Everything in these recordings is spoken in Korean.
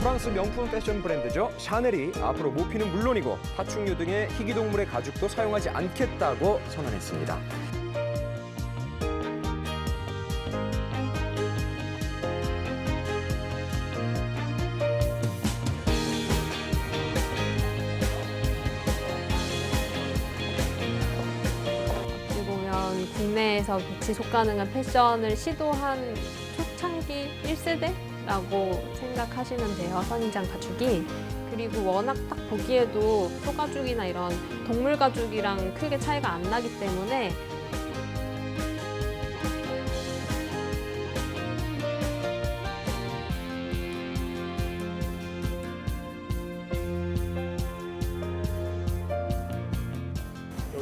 프랑스 명품 패션 브랜드죠. 샤넬이 앞으로 모피는 물론이고 파충류 등의 희귀동물의 가죽도 사용하지 않겠다고 선언했습니다. 국내에서 지속 가능한 패션을 시도한 초창기 1세대라고 생각하시면 돼요, 선인장 가죽이. 그리고 워낙 딱 보기에도 소가죽이나 이런 동물 가죽이랑 크게 차이가 안 나기 때문에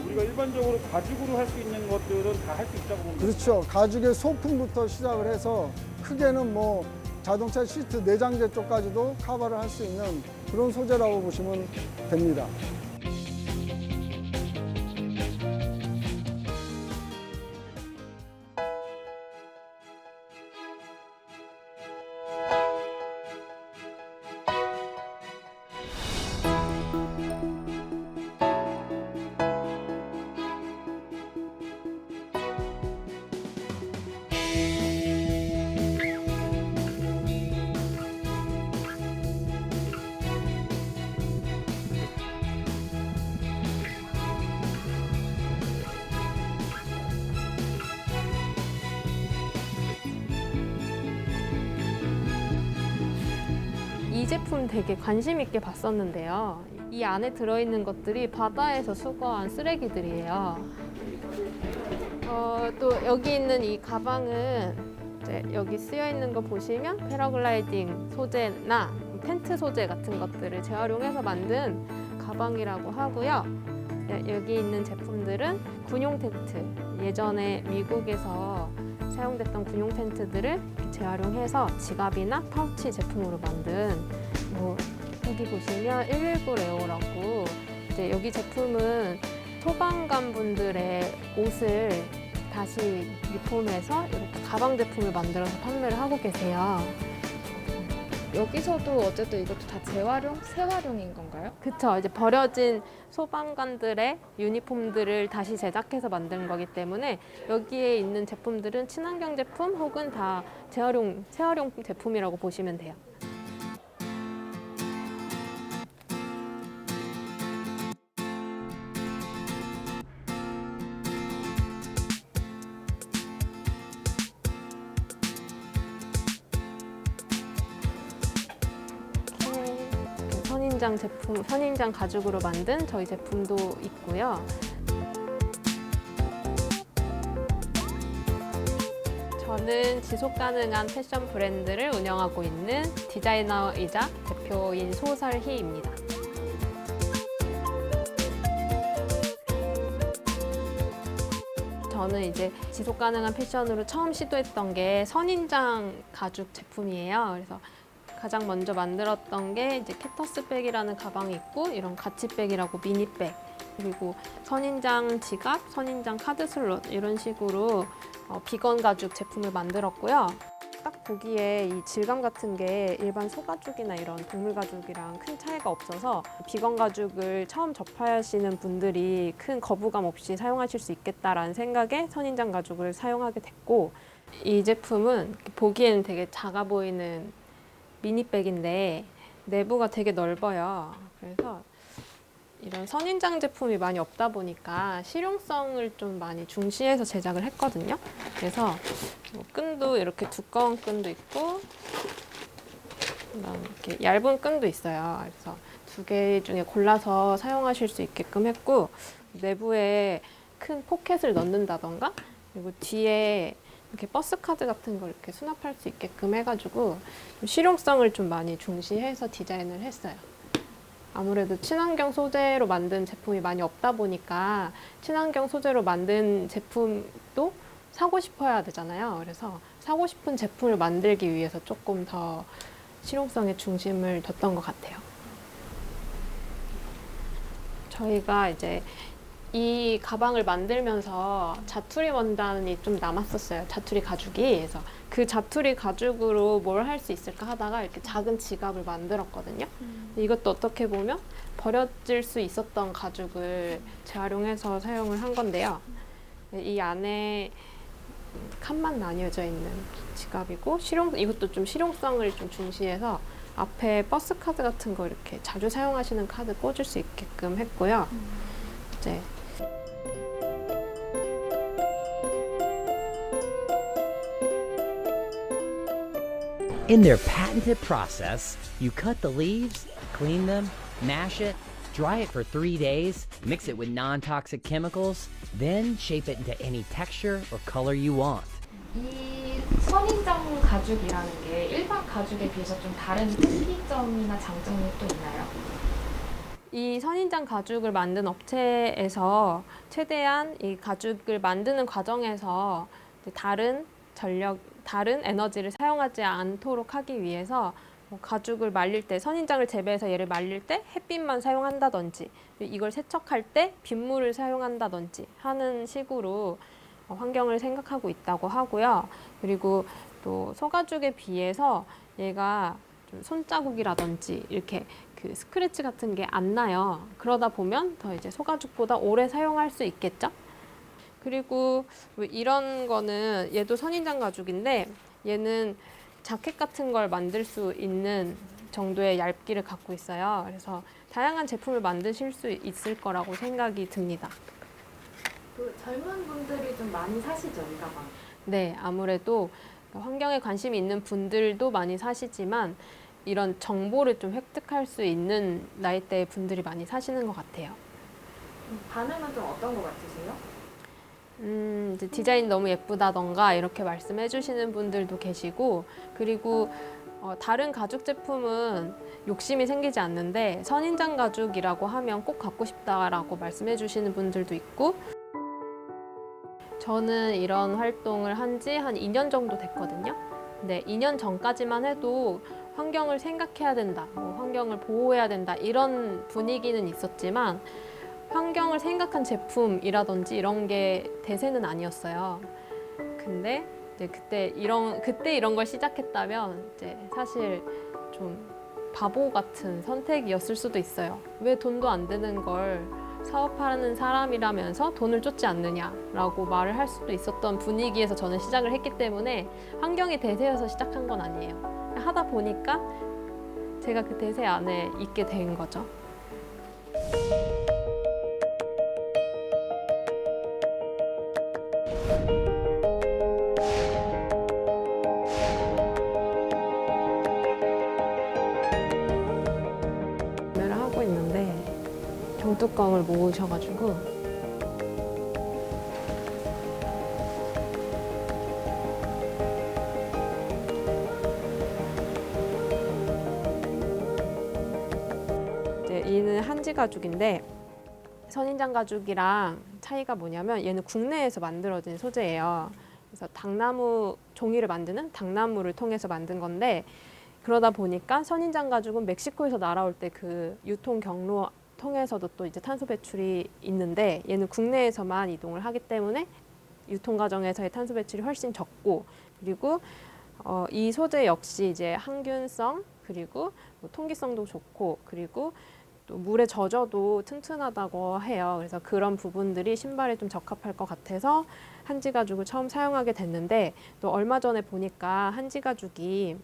우리가 일반적으로 가죽으로 할 수 있는 것들은 다 할 수 있다고 봅니다. 그렇죠. 가죽의 소품부터 시작을 해서 크게는 뭐 자동차 시트 내장재 쪽까지도 커버를 할 수 있는 그런 소재라고 보시면 됩니다. 이 제품 되게 관심 있게 봤었는데요. 이 안에 들어있는 것들이 바다에서 수거한 쓰레기들이에요. 또 여기 있는 이 가방은 이제 여기 쓰여 있는 거 보시면 패러글라이딩 소재나 텐트 소재 같은 것들을 재활용해서 만든 가방이라고 하고요. 여기 있는 제품들은 군용 텐트, 예전에 미국에서 사용됐던 군용 텐트들을 재활용해서 지갑이나 파우치 제품으로 만든 여기 보시면 119 레오라고 이제 여기 제품은 소방관 분들의 옷을 다시 리폼해서 이렇게 가방 제품을 만들어서 판매를 하고 계세요. 여기서도 어쨌든 이것도 다 재활용, 재활용인 건가요? 그쵸. 이제 버려진 소방관들의 유니폼들을 다시 제작해서 만든 거기 때문에 여기에 있는 제품들은 친환경 제품 혹은 다 재활용 제품이라고 보시면 돼요. 선인장 가죽으로 만든 저희 제품도 있고요. 저는 지속 가능한 패션 브랜드를 운영하고 있는 디자이너이자 대표인 소설희입니다. 저는 이제 지속 가능한 패션으로 처음 시도했던 게 선인장 가죽 제품이에요. 그래서 가장 먼저 만들었던 게 이제 캡터스 백이라는 가방이 있고 이런 가치백이라고 미니백, 그리고 선인장 지갑, 선인장 카드 슬롯 이런 식으로 비건 가죽 제품을 만들었고요. 딱 보기에 이 질감 같은 게 일반 소가죽이나 이런 동물 가죽이랑 큰 차이가 없어서 비건 가죽을 처음 접하시는 분들이 큰 거부감 없이 사용하실 수 있겠다라는 생각에 선인장 가죽을 사용하게 됐고, 이 제품은 보기에는 되게 작아 보이는 미니백인데 내부가 되게 넓어요. 그래서 이런 선인장 제품이 많이 없다 보니까 실용성을 좀 많이 중시해서 제작을 했거든요. 그래서 끈도 이렇게 두꺼운 끈도 있고 이렇게 얇은 끈도 있어요. 그래서 두 개 중에 골라서 사용하실 수 있게끔 했고, 내부에 큰 포켓을 넣는다던가 그리고 뒤에 이렇게 버스 카드 같은 걸 이렇게 수납할 수 있게끔 해가지고 실용성을 좀 많이 중시해서 디자인을 했어요. 아무래도 친환경 소재로 만든 제품이 많이 없다 보니까 친환경 소재로 만든 제품도 사고 싶어야 되잖아요. 그래서 사고 싶은 제품을 만들기 위해서 조금 더 실용성에 중심을 뒀던 것 같아요. 저희가 이제 이 가방을 만들면서 자투리 원단이 좀 남았었어요. 자투리 가죽이. 그래서 그 자투리 가죽으로 뭘 할 수 있을까 하다가 이렇게 작은 지갑을 만들었거든요. 이것도 어떻게 보면 버려질 수 있었던 가죽을 재활용해서 사용을 한 건데요. 이 안에 칸만 나뉘어져 있는 지갑이고 이것도 좀 실용성을 좀 중시해서 앞에 버스 카드 같은 거 이렇게 자주 사용하시는 카드 꽂을 수 있게끔 했고요. 이제 In their patented process, you cut the leaves, clean them, mash it, dry it for 3 days, mix it with non-toxic chemicals, then shape it into any texture or color you want. 이 선인장 가죽이라는 게 일반 가죽에 비해서 좀 다른 특이점이나 장점이 또 있나요? 이 선인장 가죽을 만든 업체에서 최대한 이 가죽을 만드는 과정에서 이제 다른 에너지를 사용하지 않도록 하기 위해서 가죽을 말릴 때, 선인장을 재배해서 얘를 말릴 때 햇빛만 사용한다든지 이걸 세척할 때 빗물을 사용한다든지 하는 식으로 환경을 생각하고 있다고 하고요. 그리고 또 소가죽에 비해서 얘가 좀 손자국이라든지 이렇게 그 스크래치 같은 게 안 나요. 그러다 보면 더 이제 소가죽보다 오래 사용할 수 있겠죠. 그리고 이런 거는 얘도 선인장 가죽인데 얘는 자켓 같은 걸 만들 수 있는 정도의 얇기를 갖고 있어요. 그래서 다양한 제품을 만드실 수 있을 거라고 생각이 듭니다. 그 젊은 분들이 좀 많이 사시죠, 이 가방? 네, 아무래도 환경에 관심이 있는 분들도 많이 사시지만 이런 정보를 좀 획득할 수 있는 나이대의 분들이 많이 사시는 것 같아요. 반응은 좀 어떤 것 같으세요? 이제 디자인이 너무 예쁘다던가 이렇게 말씀해 주시는 분들도 계시고, 그리고 다른 가죽 제품은 욕심이 생기지 않는데 선인장 가죽이라고 하면 꼭 갖고 싶다라고 말씀해 주시는 분들도 있고, 저는 이런 활동을 한 지 한 2년 정도 됐거든요. 근데 2년 전까지만 해도 환경을 생각해야 된다, 환경을 보호해야 된다 이런 분위기는 있었지만 환경을 생각한 제품이라든지 이런 게 대세는 아니었어요. 근데 이제 그때 이런 걸 시작했다면 이제 사실 좀 바보 같은 선택이었을 수도 있어요. 왜 돈도 안 되는 걸 사업하는 사람이라면서 돈을 쫓지 않느냐라고 말을 할 수도 있었던 분위기에서 저는 시작을 했기 때문에 환경이 대세여서 시작한 건 아니에요. 하다 보니까 제가 그 대세 안에 있게 된 거죠. 구매를 하고 있는데 병뚜껑을 모으셔가지고 이제 얘는 한지 가죽인데 선인장 가죽이랑 차이가 뭐냐면 얘는 국내에서 만들어진 소재예요. 그래서 당나무 종이를 만드는 당나무를 통해서 만든 건데, 그러다 보니까 선인장 가죽은 멕시코에서 날아올 때 그 유통 경로 통해서도 또 이제 탄소 배출이 있는데 얘는 국내에서만 이동을 하기 때문에 유통 과정에서의 탄소 배출이 훨씬 적고, 그리고 이 소재 역시 이제 항균성 그리고 뭐 통기성도 좋고, 그리고 또 물에 젖어도 튼튼하다고 해요. 그래서 그런 부분들이 신발에 좀 적합할 것 같아서 한지 가죽을 처음 사용하게 됐는데, 또 얼마 전에 보니까 한지 가죽이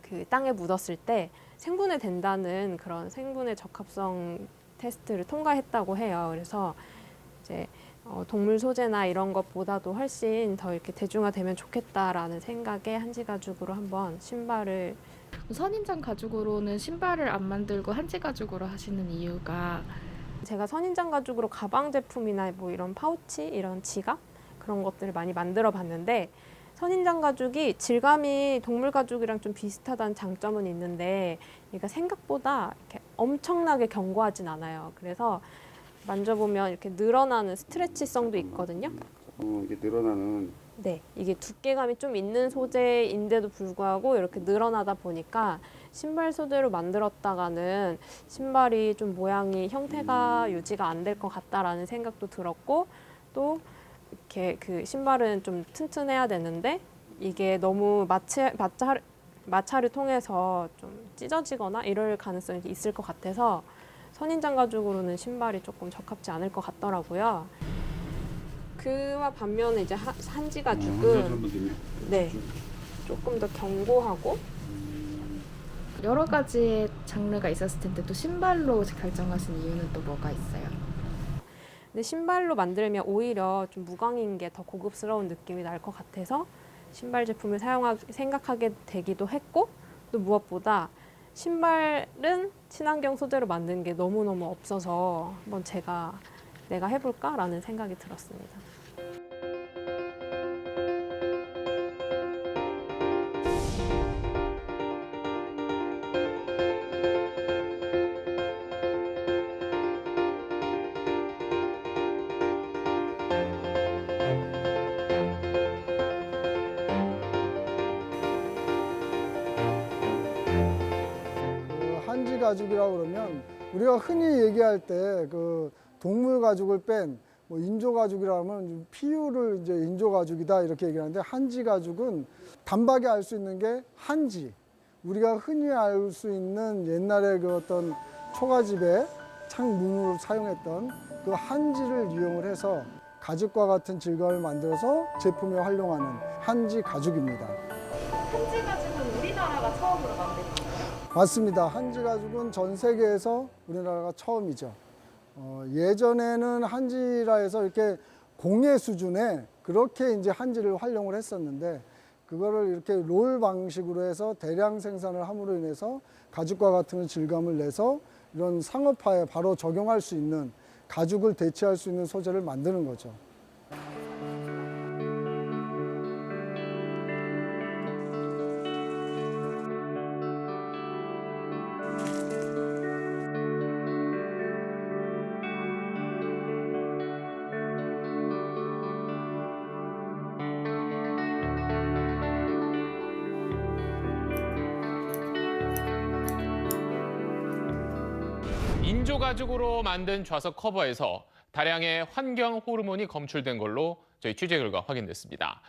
그 땅에 묻었을 때 생분해 된다는 그런 생분해 적합성 테스트를 통과했다고 해요. 그래서 이제 동물 소재나 이런 것보다도 훨씬 더 이렇게 대중화되면 좋겠다라는 생각에 한지 가죽으로 한번 신발을. 선인장 가죽으로는 신발을 안 만들고 한지 가죽으로 하시는 이유가? 제가 선인장 가죽으로 가방 제품이나 뭐 이런 파우치, 이런 지갑 그런 것들을 많이 만들어 봤는데, 선인장 가죽이 질감이 동물 가죽이랑 좀 비슷하다는 장점은 있는데 얘가 생각보다 이렇게 엄청나게 견고하진 않아요. 그래서 만져보면 이렇게 늘어나는 스트레치성도 있거든요. 이게 늘어나는 네, 이게 두께감이 좀 있는 소재인데도 불구하고 이렇게 늘어나다 보니까 신발 소재로 만들었다가는 신발이 좀 모양이 형태가 유지가 안 될 것 같다라는 생각도 들었고, 또 이렇게 그 신발은 좀 튼튼해야 되는데 이게 너무 마찰을 통해서 좀 찢어지거나 이럴 가능성이 있을 것 같아서 선인장 가죽으로는 신발이 조금 적합지 않을 것 같더라고요. 그와 반면에 이제 한지 가죽은 네, 조금 더 견고하고 여러 가지의 장르가 있었을 텐데 또 신발로 결정하신 이유는 또 뭐가 있어요? 근데 신발로 만들면 오히려 좀 무광인 게 더 고급스러운 느낌이 날 것 같아서 신발 제품을 생각하게 되기도 했고, 또 무엇보다 신발은 친환경 소재로 만든 게 너무너무 없어서 한번 내가 해볼까라는 생각이 들었습니다. 한지 가죽이라고 그러면 우리가 흔히 얘기할 때 그 동물 가죽을 뺀 뭐 인조 가죽이라 하면 피유를 이제 인조 가죽이다 이렇게 얘기하는데, 한지 가죽은 단박에 알 수 있는 게 한지, 우리가 흔히 알 수 있는 옛날에 그 어떤 초가집에 창문으로 사용했던 그 한지를 이용을 해서 가죽과 같은 질감을 만들어서 제품에 활용하는 한지 가죽입니다. 한지 가죽은 우리나라가 처음으로 만든 거예요? 맞습니다. 한지 가죽은 전 세계에서 우리나라가 처음이죠. 예전에는 한지라 해서 이렇게 공예 수준에 그렇게 이제 한지를 활용을 했었는데, 그거를 이렇게 롤 방식으로 해서 대량 생산을 함으로 인해서 가죽과 같은 질감을 내서 이런 상업화에 바로 적용할 수 있는, 가죽을 대체할 수 있는 소재를 만드는 거죠. 인조 가죽으로 만든 좌석 커버에서 다량의 환경 호르몬이 검출된 걸로 저희 취재 결과 확인됐습니다.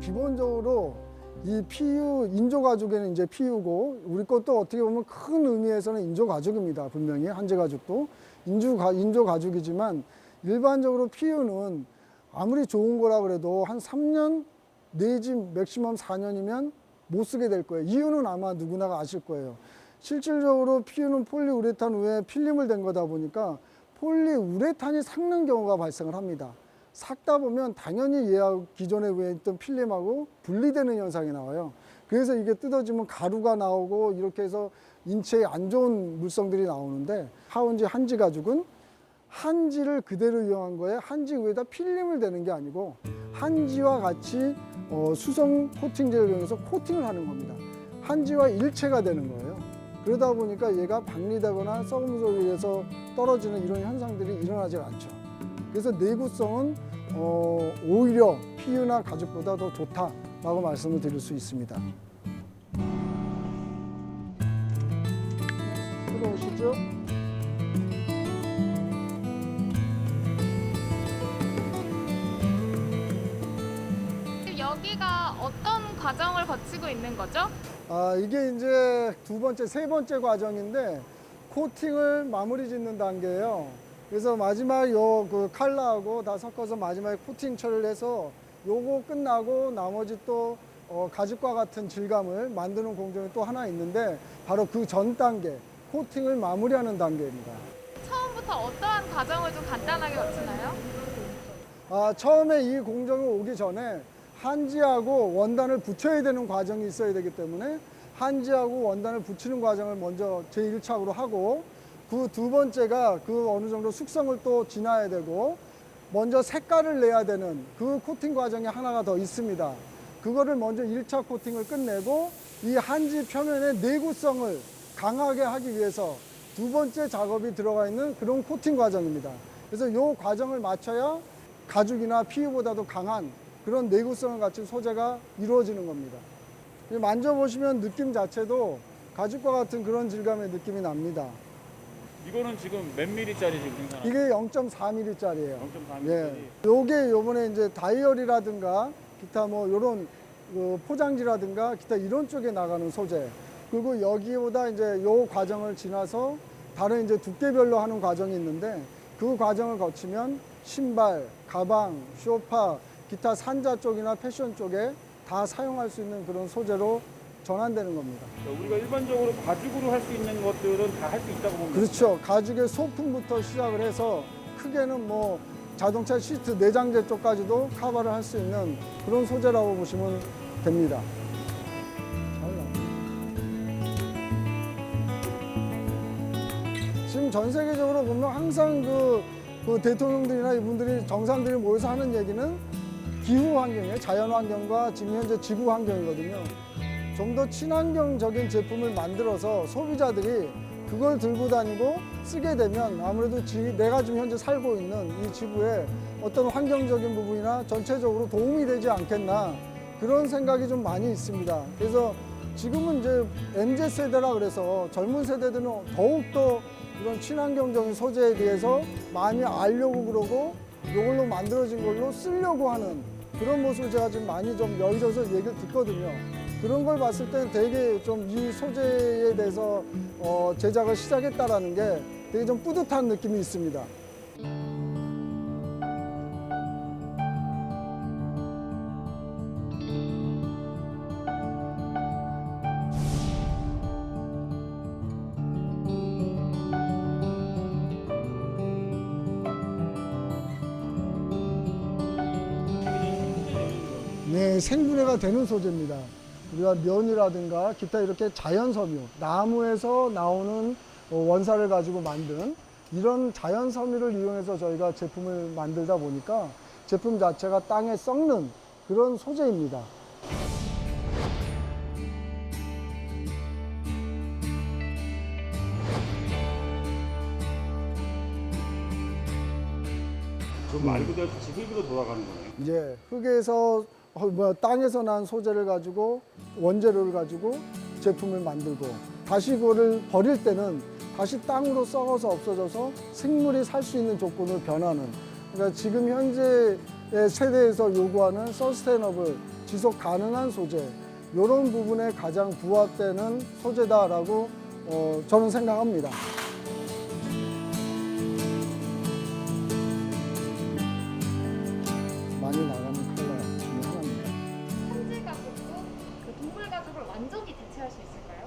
기본적으로 이 PU, 인조 가죽에는 이제 PU고, 우리 것도 어떻게 보면 큰 의미에서는 인조 가죽입니다. 분명히 한지 가죽도 인조 가죽이지만, 일반적으로 PU는 아무리 좋은 거라 그래도 한 3년 내지 맥시멈 4년이면 못 쓰게 될 거예요. 이유는 아마 누구나가 아실 거예요. 실질적으로 PU는 폴리우레탄 외에 필름을 댄 거다 보니까 폴리우레탄이 삭는 경우가 발생을 합니다. 삭다 보면 당연히 기존에 위에 있던 필름하고 분리되는 현상이 나와요. 그래서 이게 뜯어지면 가루가 나오고 이렇게 해서 인체에 안 좋은 물성들이 나오는데, 하운지 한지 가죽은 한지를 그대로 이용한 거에 한지 위에다 필름을 대는 게 아니고 한지와 같이 수성 코팅제를 이용해서 코팅을 하는 겁니다. 한지와 일체가 되는 거예요. 그러다 보니까 얘가 박리되거나 썩음으로 인해서 떨어지는 이런 현상들이 일어나지 않죠. 그래서 내구성은 오히려 PU나 가죽보다 더 좋다라고 말씀을 드릴 수 있습니다. 들어오시죠. 여기가 어떤 과정을 거치고 있는 거죠? 이게 이제 두 번째, 세 번째 과정인데, 코팅을 마무리 짓는 단계예요. 그래서 마지막 그 칼라하고 다 섞어서 마지막에 코팅 처리를 해서 요거 끝나고 나머지 또 가죽과 같은 질감을 만드는 공정이 또 하나 있는데, 바로 그 전 단계, 코팅을 마무리하는 단계입니다. 처음부터 어떠한 과정을 좀 간단하게 거치나요? 처음에 이 공정이 오기 전에 한지하고 원단을 붙여야 되는 과정이 있어야 되기 때문에 한지하고 원단을 붙이는 과정을 먼저 제1차적으로 하고, 그 두 번째가 그 어느 정도 숙성을 또 지나야 되고 먼저 색깔을 내야 되는 그 코팅 과정이 하나가 더 있습니다. 그거를 먼저 1차 코팅을 끝내고 이 한지 표면의 내구성을 강하게 하기 위해서 두 번째 작업이 들어가 있는 그런 코팅 과정입니다. 그래서 이 과정을 맞춰야 가죽이나 PU보다도 강한 그런 내구성을 갖춘 소재가 이루어지는 겁니다. 만져보시면 느낌 자체도 가죽과 같은 그런 질감의 느낌이 납니다. 이거는 지금 몇 미리짜리 지금 생산하는 이게 0.4mm짜리예요. 0.4mm. 예. 요게 요번에 이제 다이어리라든가 기타 뭐 요런 그 포장지라든가 기타 이런 쪽에 나가는 소재. 그리고 여기보다 이제 요 과정을 지나서 다른 이제 두께별로 하는 과정이 있는데 그 과정을 거치면 신발, 가방, 쇼파, 기타 산자 쪽이나 패션 쪽에 다 사용할 수 있는 그런 소재로 전환되는 겁니다. 우리가 일반적으로 가죽으로 할 수 있는 것들은 다 할 수 있다고 보면 그렇죠. 가죽의 소품부터 시작을 해서 크게는 뭐 자동차 시트 내장재 쪽까지도 커버를 할 수 있는 그런 소재라고 보시면 됩니다. 잘 나와요. 지금 전 세계적으로 보면 항상 그 대통령들이나 이분들이 정상들이 모여서 하는 얘기는 기후 환경이에요. 자연 환경과 지금 현재 지구 환경이거든요. 좀 더 친환경적인 제품을 만들어서 소비자들이 그걸 들고 다니고 쓰게 되면 아무래도 내가 지금 현재 살고 있는 이 지구에 어떤 환경적인 부분이나 전체적으로 도움이 되지 않겠나 그런 생각이 좀 많이 있습니다. 그래서 지금은 이제 MZ세대라 그래서 젊은 세대들은 더욱더 이런 친환경적인 소재에 대해서 많이 알려고 그러고 이걸로 만들어진 걸로 쓰려고 하는 그런 모습을 제가 지금 많이 좀 여기저기서 얘기를 듣거든요. 그런 걸 봤을 때는 되게 좀 이 소재에 대해서 제작을 시작했다라는 게 되게 좀 뿌듯한 느낌이 있습니다. 네, 생분해가 되는 소재입니다. 우리가 면이라든가 기타 이렇게 자연 섬유, 나무에서 나오는 원사를 가지고 만든 이런 자연 섬유를 이용해서 저희가 제품을 만들다 보니까 제품 자체가 땅에 썩는 그런 소재입니다. 그럼 말 그대로 다시 흙으로 돌아가는 거네요. 이제 흙에서 땅에서 난 소재를 가지고 원재료를 가지고 제품을 만들고 다시 그거를 버릴 때는 다시 땅으로 썩어서 없어져서 생물이 살 수 있는 조건으로 변하는 그러니까 지금 현재 세대에서 요구하는 서스테이너블 지속 가능한 소재 이런 부분에 가장 부합되는 소재다라고 저는 생각합니다. 많이 나가는 컬러 중에 하나입니다. 한지 가죽도 그 동물 가죽을 완전히 대체할 수 있을까요?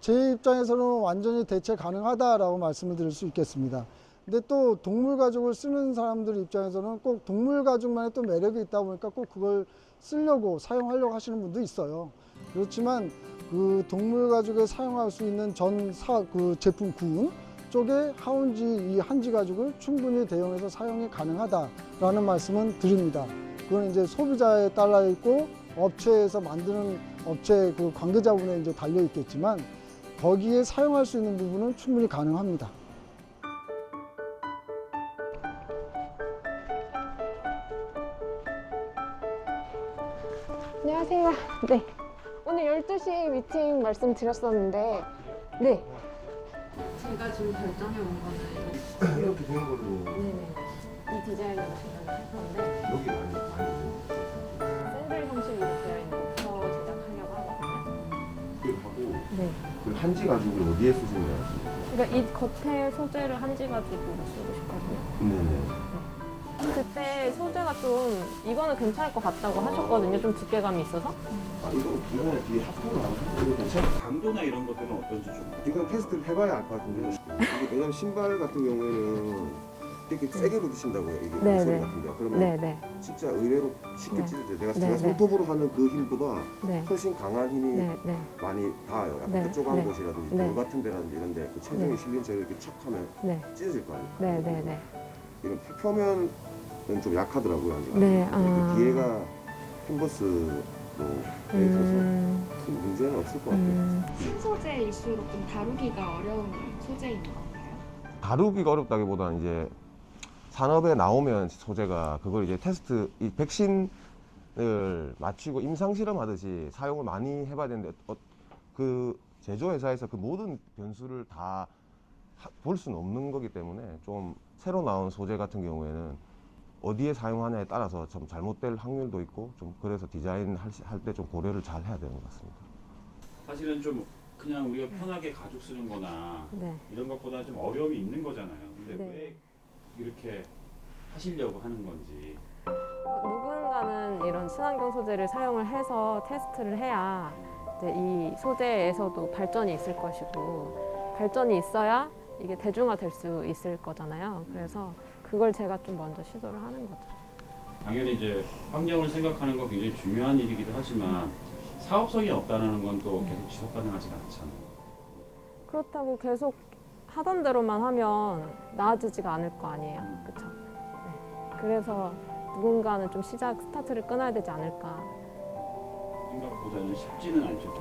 제 입장에서는 완전히 대체 가능하다라고 말씀을 드릴 수 있겠습니다. 근데 또 동물 가죽을 쓰는 사람들 입장에서는 꼭 동물 가죽만의 또 매력이 있다 보니까 꼭 그걸 쓰려고 사용하려고 하시는 분도 있어요. 그렇지만 그 동물 가죽에 사용할 수 있는 그 제품 군 쪽에 하운지 이 한지 가죽을 충분히 대용해서 사용이 가능하다라는 말씀은 드립니다. 그건 이제 소비자에 따라 있고 업체에서 만드는 업체 그 관계자분에 이제 달려 있겠지만 거기에 사용할 수 있는 부분은 충분히 가능합니다. 안녕하세요. 네. 오늘 12시 미팅 말씀드렸었는데, 네. 제가 지금 결정해 온 거는 이렇게 된 걸로 네네. 이 디자인으로 제작을 할 건데 여기 많이 샌들 형식으로 되어 있는 부터 제작하려고 하거든요. 하고 네. 그 한지 가죽을 어디에 쓰시나요? 그러니까 이 겉에 소재를 한지 가죽으로 쓰고 싶거든요. 네네. 그때 소재가 좀 이거는 괜찮을 것 같다고 하셨거든요. 좀 두께감이 있어서. 이거 뒤에 합포를 안 하고 괜찮아요. 강도나 이런 것들은 어떤지 좀. 이건 테스트를 해봐야 알 것 같은데 왜냐면 신발 같은 경우에는 되게 세게 부딪힌다고요, 이게 네, 소리 네. 같은데요. 그러면 네네. 진짜 의외로 쉽게 네. 찢어져요. 내가 네, 제가 네. 손톱으로 하는 그 힘보다 네. 훨씬 강한 힘이 네네. 많이 닿아요. 약간 네, 뾰족한 네. 곳이라든지 네. 돌 같은 데라든지 이런 데 그 체중이 네. 실린 채로 이렇게 척 하면 네. 찢어질 거 아니에요. 네네네. 이런 표면은 좀 약하더라고요. 아직. 네, 그 뒤에가 캔버스로 돼 있어서 큰 문제는 없을 것 같아요. 신소재일수록 좀 다루기가 어려운 소재인 건가요? 다루기가 어렵다기보다는 이제 산업에 나오면 소재가 그걸 이제 테스트, 이 백신을 맞추고 임상 실험하듯이 사용을 많이 해봐야 되는데 그 제조회사에서 그 모든 변수를 다 볼 수는 없는 거기 때문에 좀 새로 나온 소재 같은 경우에는 어디에 사용하냐에 따라서 좀 잘못될 확률도 있고 좀 그래서 디자인 할 때 좀 고려를 잘 해야 되는 것 같습니다. 사실은 좀 그냥 우리가 편하게 가죽 쓰는 거나 네. 이런 것보다 좀 어려움이 있는 거잖아요. 근데 네. 왜 이렇게 하시려고 하는 건지. 누군가는 이런 친환경 소재를 사용을 해서 테스트를 해야 이제 이 소재에서도 발전이 있을 것이고 발전이 있어야 이게 대중화될 수 있을 거잖아요. 그래서 그걸 제가 좀 먼저 시도를 하는 거죠. 당연히 이제 환경을 생각하는 거 굉장히 중요한 일이기도 하지만 사업성이 없다는 건 또 계속 지속 가능하지가 않잖아요. 그렇다고 계속 하던 대로만 하면 나아지지가 않을 거 아니에요. 그렇죠? 네. 그래서 누군가는 좀 스타트를 끊어야 되지 않을까. 생각보다는 쉽지는 않죠.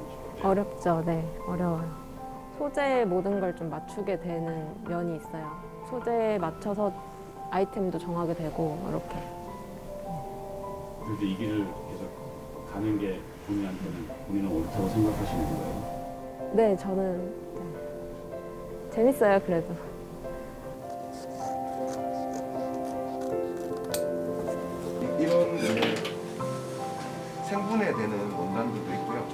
어렵죠. 네, 어려워요. 소재에 모든 걸 좀 맞추게 되는 면이 있어요. 소재에 맞춰서 아이템도 정하게 되고 이렇게. 그래도 이 길을 계속 가는 게 본인은 옳다고 생각하시는 거예요? 네, 저는 네. 재밌어요. 그래도. 이런 이제 생분해되는 원단들도 있고요.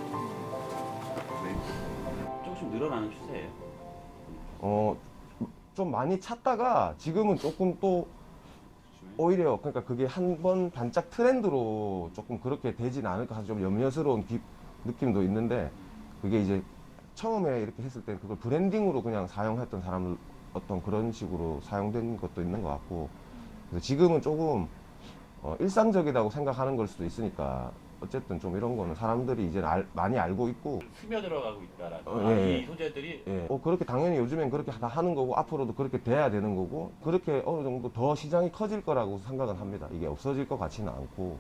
조금씩 늘어나는 추세예요. 좀 많이 찾다가 지금은 조금 또 오히려 그러니까 그게 한 번 반짝 트렌드로 조금 그렇게 되진 않을까 해서 좀 염려스러운 느낌도 있는데 그게 이제 처음에 이렇게 했을 때 그걸 브랜딩으로 그냥 사용했던 사람들 어떤 그런 식으로 사용된 것도 있는 것 같고 그래서 지금은 조금 일상적이라고 생각하는 걸 수도 있으니까 어쨌든 좀 이런 거는 사람들이 이제 많이 알고 있고 스며들어가고 있다라는 예. 이 소재들이 예. 그렇게 당연히 요즘엔 그렇게 다 하는 거고 앞으로도 그렇게 돼야 되는 거고 그렇게 어느 정도 더 시장이 커질 거라고 생각은 합니다. 이게 없어질 것 같지는 않고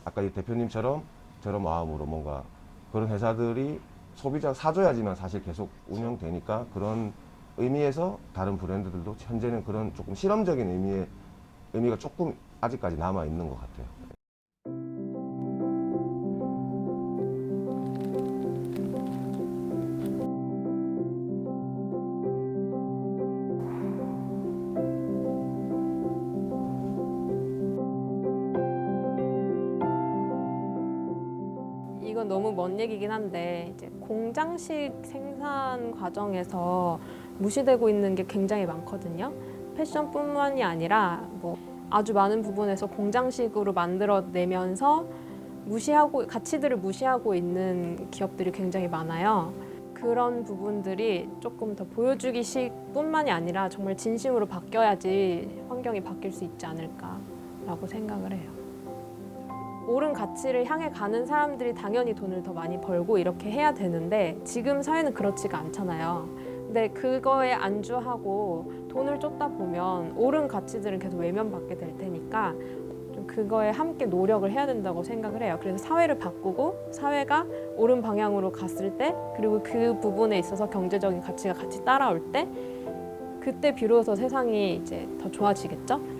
아까 이 대표님처럼 저런 마음으로 뭔가 그런 회사들이 소비자 사줘야지만 사실 계속 운영되니까 그런 의미에서 다른 브랜드들도 현재는 그런 조금 실험적인 의미가 조금 아직까지 남아 있는 것 같아요. 이건 너무 먼 얘기긴 한데 이제 공장식 생산 과정에서 무시되고 있는 게 굉장히 많거든요. 패션뿐만이 아니라 뭐 아주 많은 부분에서 공장식으로 만들어내면서 가치들을 무시하고 있는 기업들이 굉장히 많아요. 그런 부분들이 조금 더 보여주기식뿐만이 아니라 정말 진심으로 바뀌어야지 환경이 바뀔 수 있지 않을까라고 생각을 해요. 옳은 가치를 향해 가는 사람들이 당연히 돈을 더 많이 벌고 이렇게 해야 되는데 지금 사회는 그렇지가 않잖아요. 근데 그거에 안주하고 돈을 쫓다 보면 옳은 가치들은 계속 외면받게 될 테니까 좀 그거에 함께 노력을 해야 된다고 생각을 해요. 그래서 사회를 바꾸고 사회가 옳은 방향으로 갔을 때 그리고 그 부분에 있어서 경제적인 가치가 같이 따라올 때 그때 비로소 세상이 이제 더 좋아지겠죠?